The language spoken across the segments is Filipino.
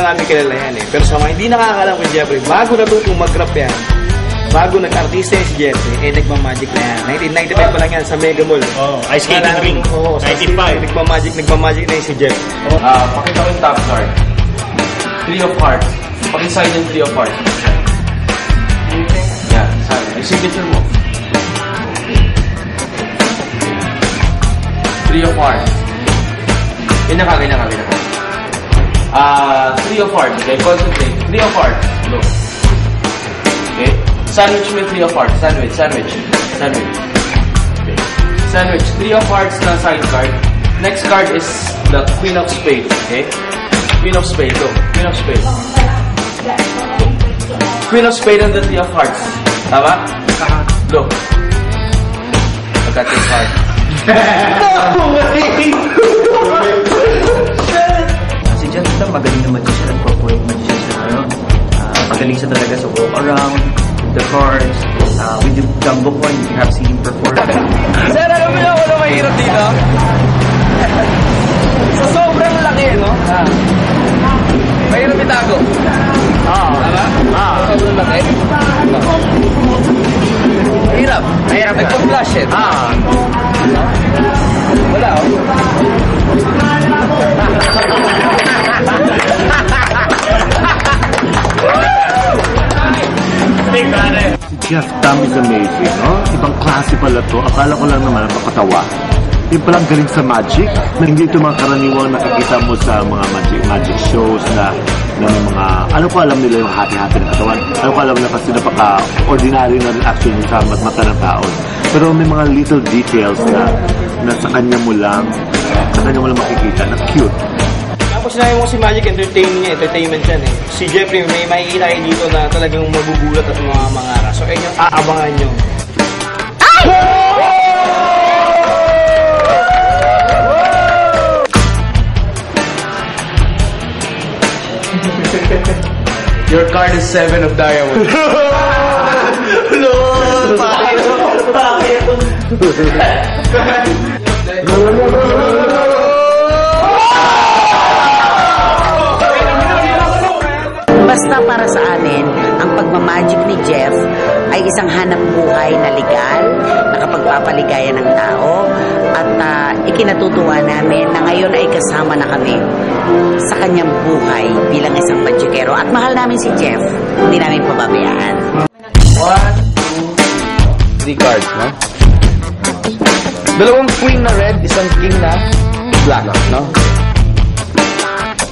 marami kilala yan eh. Pero sa mga hindi nakakalam kay Jeffrey, bago natutong mag-rap yan, bago nag-artista yan si Jeffrey, eh nagmamagic na yan. 1995 pa lang yan sa Mega Mall. Oh, ice skating ring. Oo, 95. Nagmamagic na yan si Jeff. Pakita ko yung top card. 3 of hearts. Pakisign yung 3 of hearts. Yan, sabi. Yung signature mo. 3 of hearts. Ganyan ka. 3 of hearts, okay? Concentrate. 3 of hearts. Look. Okay? Sandwich mo 3 of hearts. Sandwich. Okay. Sandwich. 3 of hearts na side card. Next card is the Queen of Spades, okay? Queen of Spades, look. Queen of Spades. Queen of Spades and the 3 of hearts. Tama? Look. I got this card. Si Jeff magaling na magician at corporate magician siya ngayon. Magaling siya talaga sa walk around, with the cards, with the jumbo coin, you have seen him perform. Sir, alam mo yung walang mahirap dito? Sa sobrang laki, no? Mahirap itago. Tama? Sobrang laki. Mahirap. Nagpa-flash eh. Wala, oh. Si Jeff Tam is amazing, no? Ibang klase pala to. Akala ko lang naman napakatawa. Yung palang galing sa magic, na hindi ito mga karaniwang nakikita mo sa mga magic shows na may mga, ano ko alam nila yung hati-hati ng katawan. Ano ko alam na kasi napaka-ordinary na reaction sa mata ng tao. Pero may mga little details na sa kanya mo lang makikita na cute. Tapos sinabi mo si Magic, entertainment yan eh. Si Jeffrey, may makikita kayo dito na talagang magugulat at mga mangara. So, ayun yung aabangan nyo. Your card is 7 of diamonds. Lord! Bakit? Basta para sa amin, ang pagmamagic ni Jeff ay isang hanap buhay na legal, nakapagpapaligaya ng tao, at ikinatutuwa namin na ngayon ay kasama na kami sa kanyang buhay bilang isang magikero. At mahal namin si Jeff, hindi namin pababayaan. 1, 2, 3 cards, no? Dalawang queen na red, isang king na black, no?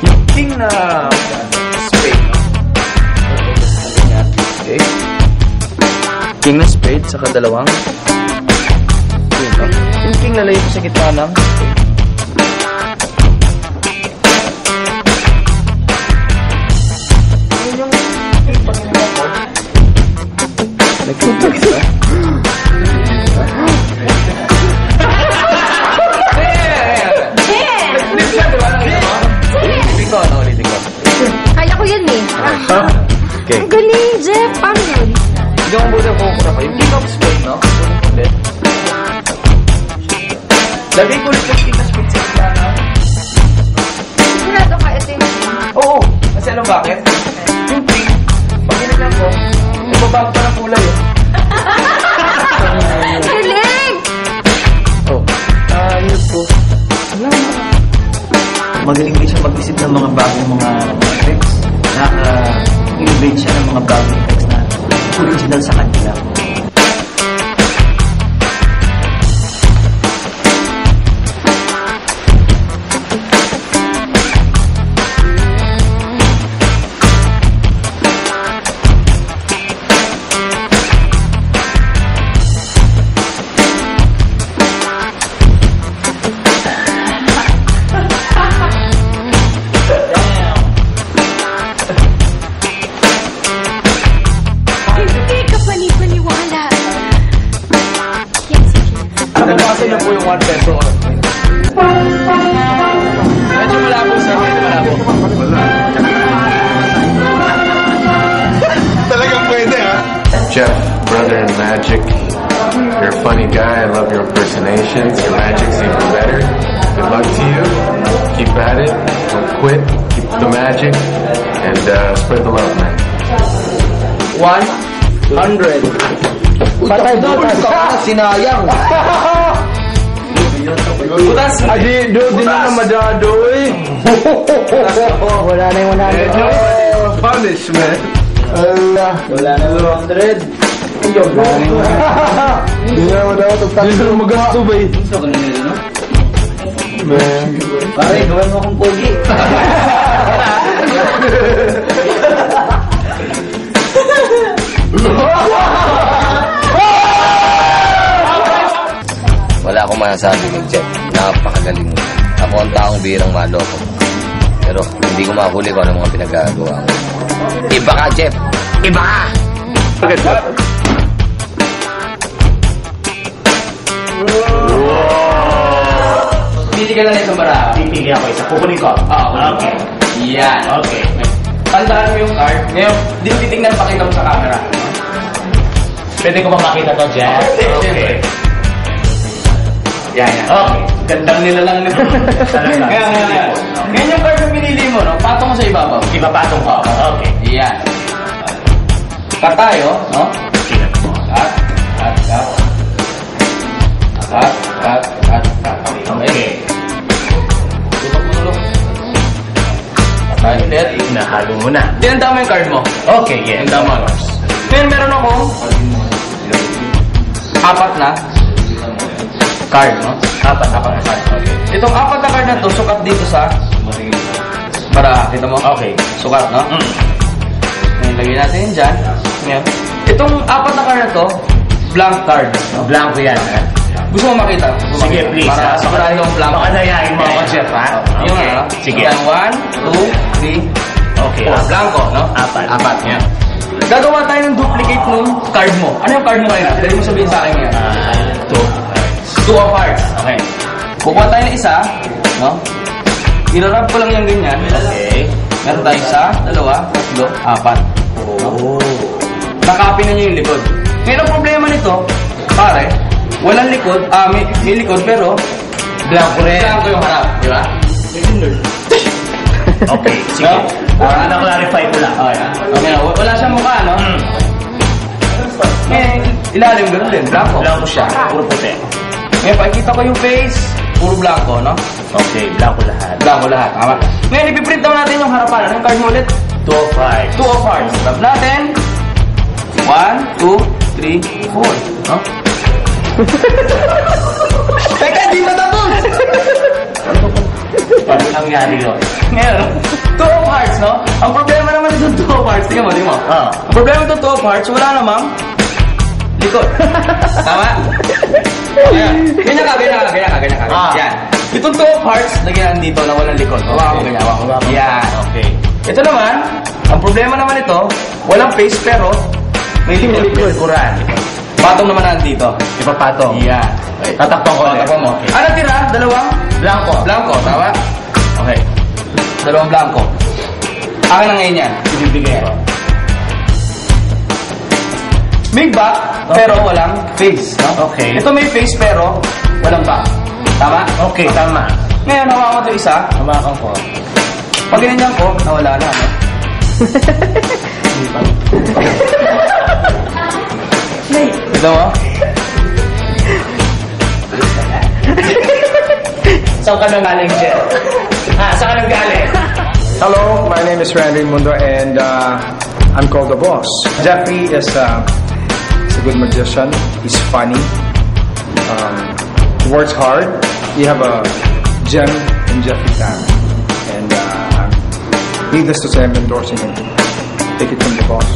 Yung king na spade, no? Okay. King na spade, saka dalawang queen, no? Yung king lalayo ko sa gitna ng spade. Yung king pag-iwan ko, nagkutulis, no? Kaya ko yan eh. Okay. Ang galing, Jeff. Paano yun? Hindi mo buti ko kura ko. Yung king of spade, no? Ulit. Lagay ko ulit yung king of spade sa gitna na. Sigurado ka, ito yung king. Oo. Kasi alam bakit? Yung king, pag ginagnan ko, nababago pa ng kulay eh. Galing! Oh. Yun po. Magaling din siya mag-isip ng mga bagong mga effects. Naka-innovate siya ng mga bagong effects na original sa kanila. Nabasa na po yung 1 peso. Medyo malabo sir, medyo malabo. Talagang pwede, ha? Jeff, brother in magic. You're a funny guy. I love your impersonations. Your magic's even better. Good luck to you. Keep at it. Don't quit. keep the magic, and spread the love, man. 100. Patay doon. Sinayang. Butas. Adi, di na madado eh. Wala na yung 100. Punishment. Wala na yung 100. Di na madado. Di na magasto ba eh. Gusto ko nila, no? Pare, gawin mo akong pogi. Wala akong masasabi kay Jeff. Napakagaling mo. Ako ang taong birang maloko. Pero hindi ko mahuli kung ano mga pinagagawa mo. Iba ka, Jeff! Iba ka! Pili ka lang isang bara. Pipili ako isa. Kukunin ko. Okay. Yan. Okay. Tandaan mo yung card. Ngayon, di mo titignan, pakita mo sa camera. Pwede ko ba makita to, Jeff? Okay. Yan. Okay. Gandang nila lang nito. Ngayon yung card na pinili mo, no? Patong mo sa ibabaw. Ipapatong ko. Okay. Yan. Cut tayo, no? Cut mo. Cut. Okay. Tutok mo tulog. Tayo ulit. Nahalo mo na. Tinanda mo yung card mo. Okay, yes. Tinanda mo. Ngayon meron akong 4 na card, no? 4 na card. Okay. Itong 4 na card na to, sukat dito sa para, kita mo? Okay. Sukat, no? Ngayon, lagyan natin yun dyan. Ngayon, itong 4 na card na to, blank card. No? Blanco yan, ha? Gusto mo makita? Sige, please. Para sigurado yung blank. Baka dayain mo ako, Jeff, ha? Yung Okay. ano? Sige. Yan, 1, 2, 3, Okay. blanco, no? 4. Yan. Gagawa tayo ng duplicate nung card mo. Ano yung card mo ngayon? Dali mo sabihin sa akin ngayon. 2 of hearts. Okay. Kukuha tayo ng isa, no? Irarap ko lang yung ganyan. Okay. Meron tayo isa, 2, 3, 4. No? Nakapin na nyo yung likod. Ngayon ang problema nito, pare, walang likod, may likod pero blanco rin. Blanco yung harap, di ba? Okay, sige. No? Para na-clarify ko lang. Okay, wala siyang mukha, no? Ngayon, ilalim gano'n din, blanco. Blanco siya. Puro puti. Ngayon, pakikita ko yung face, puro blanco, no? Okay, blanco lahat. Blanco lahat, tama. Ngayon, ipiprint daw natin yung harapan. Anong card mo ulit? 2 of hearts. 2 of hearts. Grab natin. 1, 2, 3, 4. No? Teka, di na tapos! Ano nangyari yun? Ngayon, 2 of hearts, no? Ang problema naman ito 2 of hearts. Tingnan mo. Ang problema ito 2 of hearts, wala namang likod. Tama? Ganyan ka. Yan. Itong 2 of hearts, lagyan dito na walang likod. Hawakan mo ganyan. Yan. Okay. Ito naman, ang problema naman ito, walang face pero may likod. Kuran. Patong naman nandito. Ipapatong. Yan. Tatakpan ko ulit. Tatakpan mo. Okay. Ano tira? 2? Blanco, tama? Okay. 2 blanco. Akin na ngayon yan. Ibibigay ko. May back, pero walang face. No? Okay. Ito may face, pero walang back. Tama? Okay, tama. Ngayon, hawakan ko ito isa. Hawakan ko. Pag ginanyan ko, nawala na. No? Ito mo? Saan ka nang galing, Jeff? Saan ka nang galing? Hello, my name is Randy Mundo and I'm called the boss. Jeffrey is a good magician. He's funny. Works hard. You have a gem in Jeffrey Tan. And needless to say, I'm endorsing him. Take it from the boss.